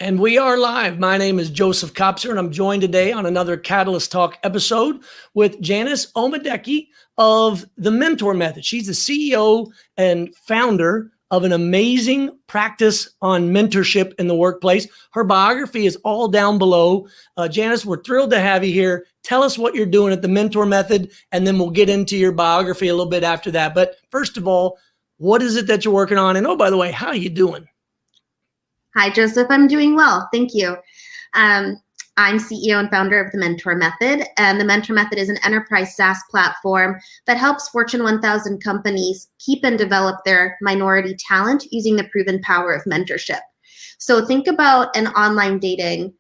And we are live. My name is Joseph Kopser, and I'm joined today on another Catalyst Talk episode with Janice Omadeke of the Mentor Method. She's the CEO and founder of an amazing practice on mentorship in the workplace. Her biography is all down below. Janice, we're thrilled to have you here. Tell us what you're doing at the Mentor Method, and then we'll get into your biography a little bit after that. But first of all, what is it that you're working on? And oh, by the way, how are you doing? Hi, Joseph. I'm doing well. Thank you. I'm CEO and founder of the Mentor Method. And the Mentor Method is an enterprise SaaS platform that helps Fortune 1000 companies keep and develop their minority talent using the proven power of mentorship. So think about an online dating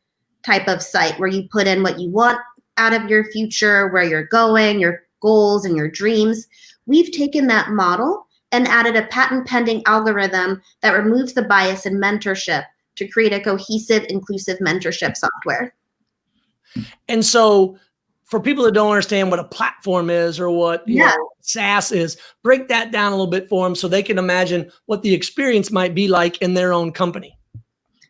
type of site where you put in what you want out of your future, where you're going, your goals and your dreams. We've taken that model and added a patent-pending algorithm that removes the bias in mentorship to create a cohesive, inclusive mentorship software. And so for people that don't understand what a platform is or what SaaS is, break that down a little bit for them so they can imagine what the experience might be like in their own company.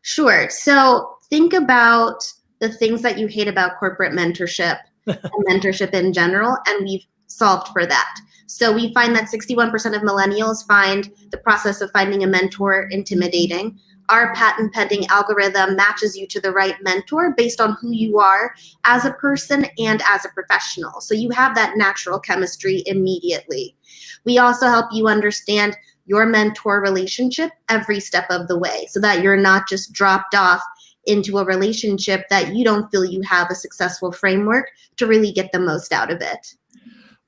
Sure. So think about the things that you hate about corporate mentorship and mentorship in general, and we've solved for that. So we find that 61% of millennials find the process of finding a mentor intimidating. Our patent pending algorithm matches you to the right mentor based on who you are as a person and as a professional. So you have that natural chemistry immediately. We also help you understand your mentor relationship every step of the way so that you're not just dropped off into a relationship that you don't feel you have a successful framework to really get the most out of it.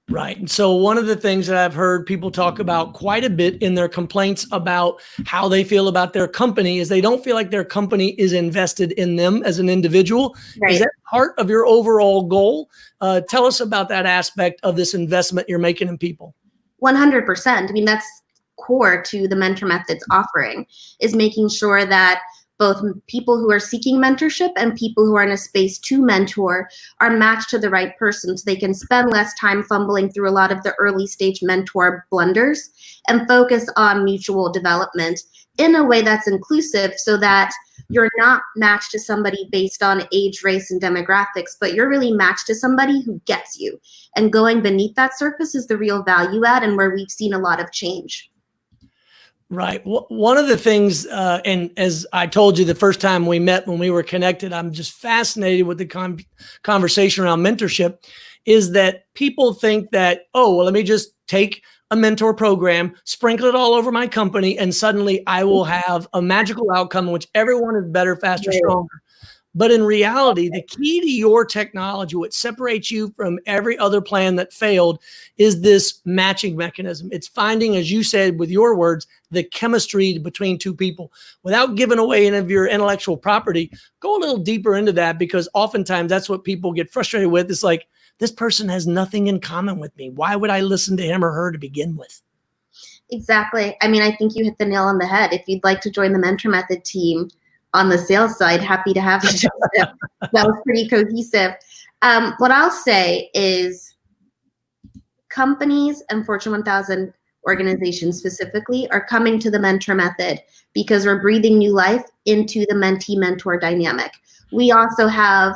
Right. And so one of the things that I've heard people talk about quite a bit in their complaints about how they feel about their company is they don't feel like their company is invested in them as an individual. Right. Is that part of your overall goal? Tell us about that aspect of this investment you're making in people. 100%. I mean, that's core to the Mentor Method's offering, is making sure that both people who are seeking mentorship and people who are in a space to mentor are matched to the right person so they can spend less time fumbling through a lot of the early stage mentor blunders and focus on mutual development in a way that's inclusive so that you're not matched to somebody based on age, race, and demographics, but you're really matched to somebody who gets you. And going beneath that surface is the real value add and where we've seen a lot of change. Right. One of the things, and as I told you the first time we met when we were connected, I'm just fascinated with the conversation around mentorship, is that people think that, oh, well, let me just take a mentor program, sprinkle it all over my company, and suddenly I will have a magical outcome in which everyone is better, faster, stronger. But in reality, the key to your technology, what separates you from every other plan that failed, is this matching mechanism. It's finding, as you said with your words, the chemistry between two people. Without giving away any of your intellectual property, go a little deeper into that, because oftentimes that's what people get frustrated with. It's like, this person has nothing in common with me. Why would I listen to him or her to begin with? Exactly. I mean, I think you hit the nail on the head. If you'd like to join the Mentor Method team, on the sales side, happy to have you. That was pretty cohesive. What I'll say is companies and Fortune 1000 organizations specifically are coming to the Mentor Method because we're breathing new life into the mentee-mentor dynamic. We also have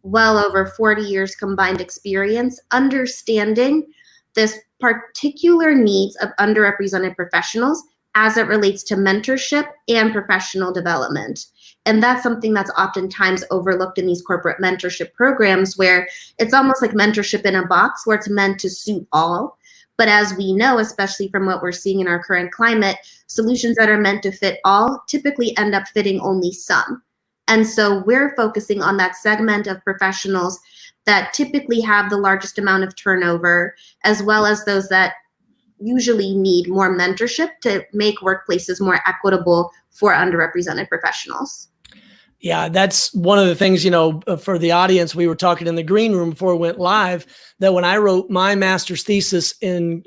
well over 40 years combined experience understanding this particular needs of underrepresented professionals as it relates to mentorship and professional development. And that's something that's oftentimes overlooked in these corporate mentorship programs, where it's almost like mentorship in a box where it's meant to suit all. But as we know, especially from what we're seeing in our current climate, solutions that are meant to fit all typically end up fitting only some. And so we're focusing on that segment of professionals that typically have the largest amount of turnover, as well as those that usually need more mentorship to make workplaces more equitable for underrepresented professionals. Yeah, that's one of the things, for the audience, we were talking in the green room before we went live, that when I wrote my master's thesis in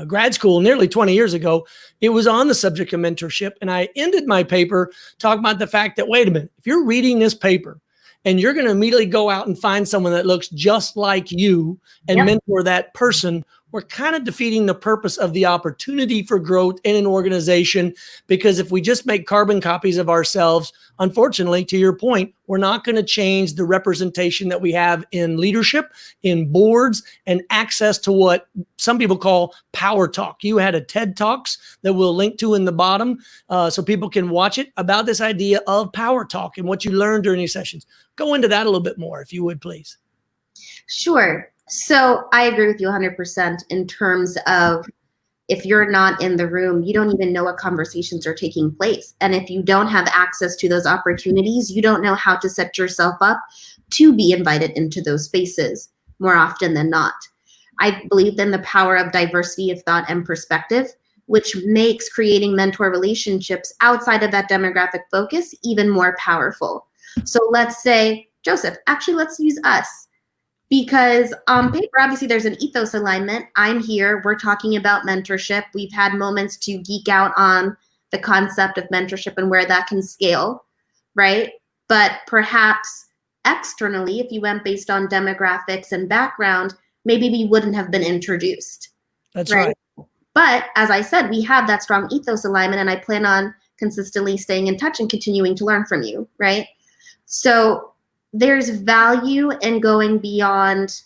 grad school nearly 20 years ago, it was on the subject of mentorship. And I ended my paper talking about the fact that, wait a minute, if you're reading this paper and you're going to immediately go out and find someone that looks just like you and mentor that person, we're kind of defeating the purpose of the opportunity for growth in an organization. Because if we just make carbon copies of ourselves, unfortunately, to your point, we're not going to change the representation that we have in leadership, in boards, and access to what some people call power talk. You had a TED Talks that we'll link to in the bottom so people can watch it, about this idea of power talk and what you learned during these sessions. Go into that a little bit more, if you would, please. Sure. So I agree with you 100% in terms of, if you're not in the room, you don't even know what conversations are taking place. And if you don't have access to those opportunities, you don't know how to set yourself up to be invited into those spaces more often than not. I believe in the power of diversity of thought and perspective, which makes creating mentor relationships outside of that demographic focus even more powerful. So let's say, Joseph, actually, let's use us. Because on paper, obviously, there's an ethos alignment. I'm here. We're talking about mentorship. We've had moments to geek out on the concept of mentorship and where that can scale, right? But perhaps externally, if you went based on demographics and background, maybe we wouldn't have been introduced. That's right. But as I said, we have that strong ethos alignment, and I plan on consistently staying in touch and continuing to learn from you, right? So there's value in going beyond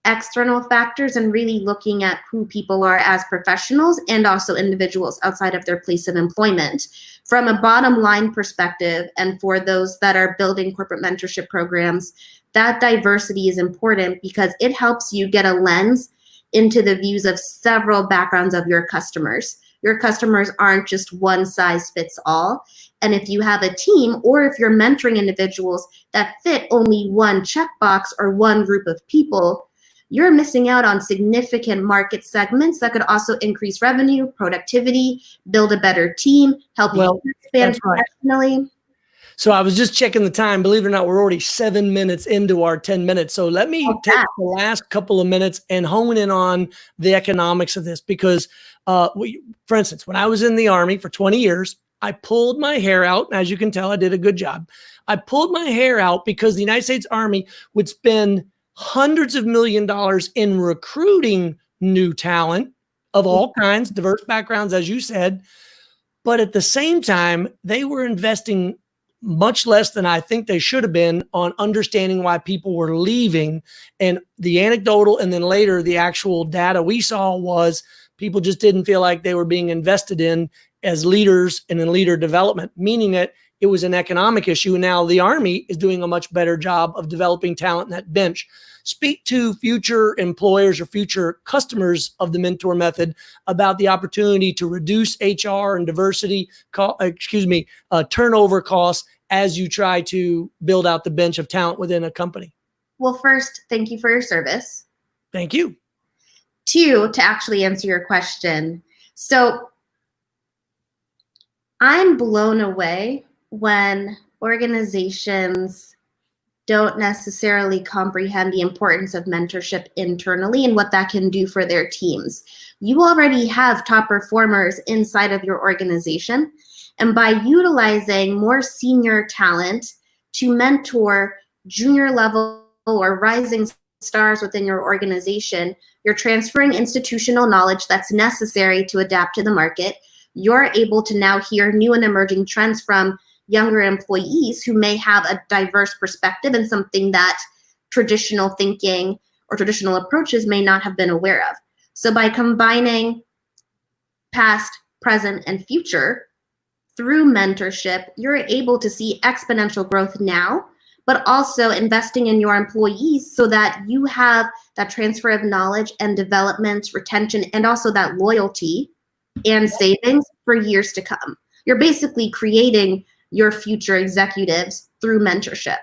external factors and really looking at who people are as professionals and also individuals outside of their place of employment. From a bottom line perspective, and for those that are building corporate mentorship programs, that diversity is important because it helps you get a lens into the views of several backgrounds of your customers. Your customers aren't just one size fits all. And if you have a team, or if you're mentoring individuals that fit only one checkbox or one group of people, you're missing out on significant market segments that could also increase revenue, productivity, build a better team, help you expand professionally. Right. So I was just checking the time. Believe it or not, we're already 7 minutes into our 10 minutes. So let me take the last couple of minutes and hone in on the economics of this. Because, for instance, when I was in the Army for 20 years, I pulled my hair out. And as you can tell, I did a good job. I pulled my hair out because the United States Army would spend hundreds of $millions in recruiting new talent of all kinds, diverse backgrounds, as you said. But at the same time, they were investing much less than I think they should have been on understanding why people were leaving. And the anecdotal and then later the actual data we saw was people just didn't feel like they were being invested in as leaders and in leader development, meaning that it was an economic issue. And now the Army is doing a much better job of developing talent in that bench. Speak to future employers or future customers of the mentor method about the opportunity to reduce HR and diversity, turnover costs as you try to build out the bench of talent within a company. Well, first, thank you for your service. Thank you. 2, to actually answer your question. So I'm blown away when organizations don't necessarily comprehend the importance of mentorship internally and what that can do for their teams. You already have top performers inside of your organization, and by utilizing more senior talent to mentor junior level or rising stars within your organization, you're transferring institutional knowledge that's necessary to adapt to the market. You're able to now hear new and emerging trends from younger employees who may have a diverse perspective and something that traditional thinking or traditional approaches may not have been aware of. So by combining past, present, and future through mentorship, you're able to see exponential growth now, but also investing in your employees so that you have that transfer of knowledge and development, retention, and also that loyalty and savings for years to come. You're basically creating your future executives through mentorship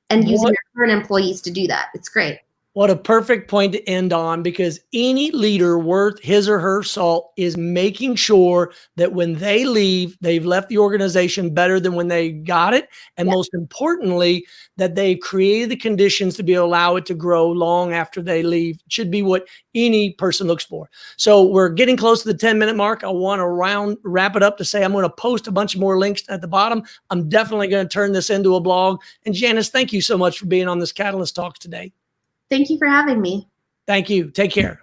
and using your current employees to do that. It's great. What a perfect point to end on, because any leader worth his or her salt is making sure that when they leave, they've left the organization better than when they got it. And most importantly, that they've created the conditions to be able to allow it to grow long after they leave. It should be what any person looks for. So we're getting close to the 10-minute mark. I want to wrap it up to say I'm going to post a bunch more links at the bottom. I'm definitely going to turn this into a blog. And Janice, thank you so much for being on this Catalyst Talks today. Thank you for having me. Thank you. Take care.